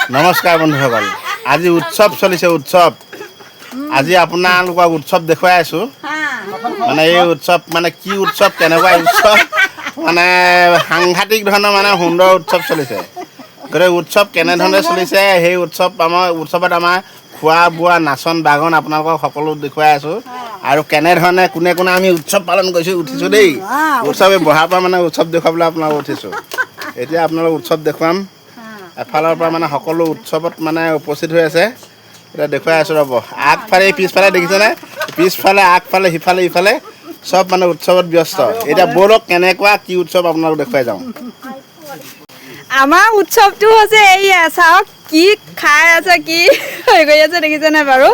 নমস্কাৰ বন্ধুসকল আজি উৎসৱ চলিছে উৎসৱ আজি আপোনালোকক উৎসৱ দেখুৱাই আছো মানে এই উৎসৱ মানে কি উৎসৱ কেনেকুৱা উৎসৱ মানে সাংঘাতিক ধৰণৰ মানে সুন্দৰ উৎসৱ চলিছে গৰে উৎসৱ কেনে ধৰণে চলিছে সেই উৎসৱত আমাৰ খোৱা বোৱা নাচন বাগন আপোনালোকক সকলো দেখুৱাই আছো আৰু কেনে ধৰণে কোনে কোনে আমি উৎসৱ পালন কৰিছো উঠিছো দেই উৎসৱে বহাৰ পৰা মানে উৎসৱ দেখুৱাবলৈ আপোনালোক উঠিছো এতিয়া আপোনালোক উৎসৱ দেখুৱাম এফালৰ পৰা মানে সকলো উৎসৱত মানে উপস্থিত হৈ আছে এটা দেখুৱাই আছো ৰব আগফালে পিছফালে দেখিছেনে পিছফালে আগফালে সিফালে ইফালে সব মানে উৎসৱত ব্যস্ত এতিয়া বলক কেনেকুৱা কি উৎসৱ আপোনালোক দেখুৱাই যাওঁ আমাৰ উৎসৱটো হৈছে এইয়া চাওক কি খাই আছে কি হৈ গৈ আছে দেখিছেনে বাৰু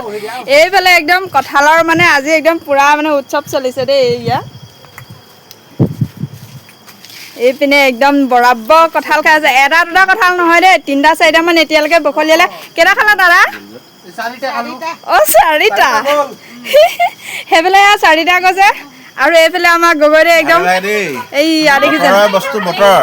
এইফালে একদম কঁঠালৰ মানে আজি একদম পুৰা মানে উৎসৱ চলিছে দেই এইয়া এইপিনে একদম বৰাবৰ কঁঠাল খাই আছে এটা দুটা কঁঠাল নহয় দেই তিনিটা চাৰিটামান এতিয়ালৈকে বখলিয়ালে কেইটা খালা দাদা অ' চাৰিটা সেইফালে চাৰিটা কৈছে আৰু এইফালে আমাৰ গগৈৰে একদম এই দেখিছে বস্তু বতৰ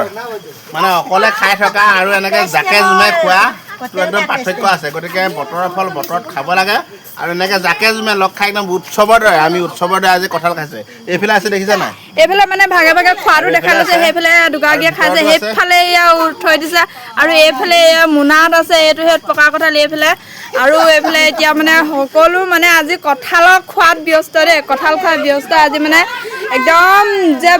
মানে অকলে খাই থকা আৰু এনেকৈ জাকে জুমাই খোৱা একদম পাৰ্থক্য আছে গতিকে বতৰৰ ফল বতৰত খাব লাগে আৰু এনেকৈ জাকে জুমাই লগ খাই একদম উৎসৱৰ দৰে আমি উৎসৱৰ দৰে আজি কঁঠাল খাইছে এইফালে আছে দেখিছে নাই এইফালে মানে ভাগে ভাগে খোৱাটো দেখা গৈছে সেইফালে দুগৰাকীয়ে খাইছে সেইফালে এয়া থৈ দিছে আৰু এইফালে এয়া মোনাত আছে এইটো সেই পকা কঁঠাল এইফালে আৰু এইফালে এতিয়া মানে সকলো মানে আজি কঁঠালৰ খোৱাত ব্যস্ত দেই কঁঠাল খোৱাত ব্যস্ত আজি মানে একদম যে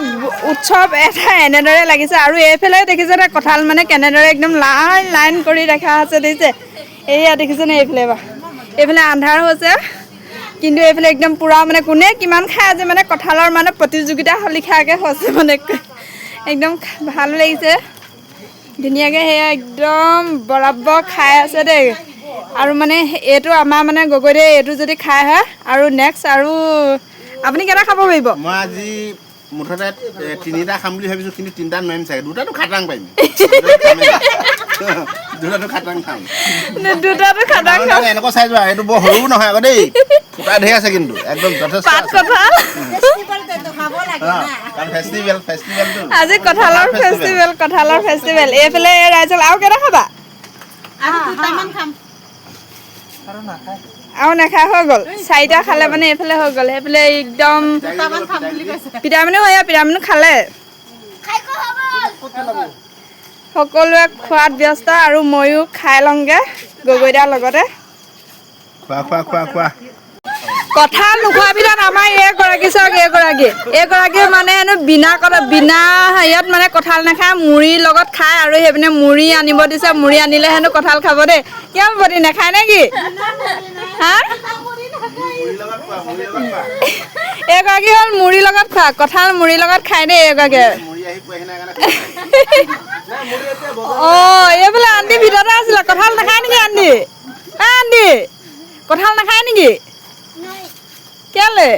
উৎসৱ এটা এনেদৰে লাগিছে আৰু এইফালে দেখিছেনে কঁঠাল মানে কেনেদৰে একদম লাইন লাইন কৰি ৰখা আছে দেখিছে এইয়া দেখিছেনে এইফালে আন্ধাৰ হৈছে কিন্তু এইফালে একদম পুৰা মানে কোনে কিমান খাই আজি মানে কঁঠালৰ মানে প্ৰতিযোগিতা লিখাকৈ হৈছে মানে একদম ভালো লাগিছে ধুনীয়াকৈ সেয়া একদম বৰাবৰ খাই আছে দেই আৰু মানে এইটো আমাৰ মানে গগৈৰে এইটো যদি খাই হয় আৰু নেক্সট আৰু আপুনি কেইটা খাব পাৰিব মই আজি মুঠতে তিনিটা খাম বুলি ভাবিছোঁ কিন্তু তিনিটা নোৱাৰিম চাগে দুটাটো খাটাং পাৰিম দুটাটো খাটাং খাম এনেকুৱা চাই যোৱা এইটো বৰ সৰু নহয় আকৌ দেই ফুটা ধেৰ আছে কিন্তু একদম যথেষ্ট আজি কঁঠালৰ ফেষ্টিভেল এইফালে ৰাইজল আৰু কেইটা খাবা আৰু নাখায় হৈ গ'ল চাৰিটা খালে মানে এইফালে হৈ গ'ল সেইফালে একদম পিতামানো খালে সকলোৱে খোৱাত ব্যস্ত আৰু ময়ো খাই লওঁগে গগৈদাৰ লগতে খোৱা কঁঠাল নোখোৱাৰ ভিতৰত আমাৰ এইগৰাকী মানে হেনো বিনা হেৰিয়ত মানে কঁঠাল নাখায় মুড়িৰ লগত খায় আৰু সেইপিনে মুড়ি আনিব দিছে মুড়ি আনিলে হেনো কঁঠাল খাব দেই কিয় বদি নাখায় নেকি হা এইগৰাকী হ'ল মুড়িৰ লগত খোৱা কঁঠাল মুড়িৰ লগত খায় দেই এইগৰাকীয়ে অঁ এইবোলে আণ্টি ভিতৰতে আছিলে কঁঠাল নাখায় নেকি আণ্টি কঁঠাল নাখায় নেকি কেলে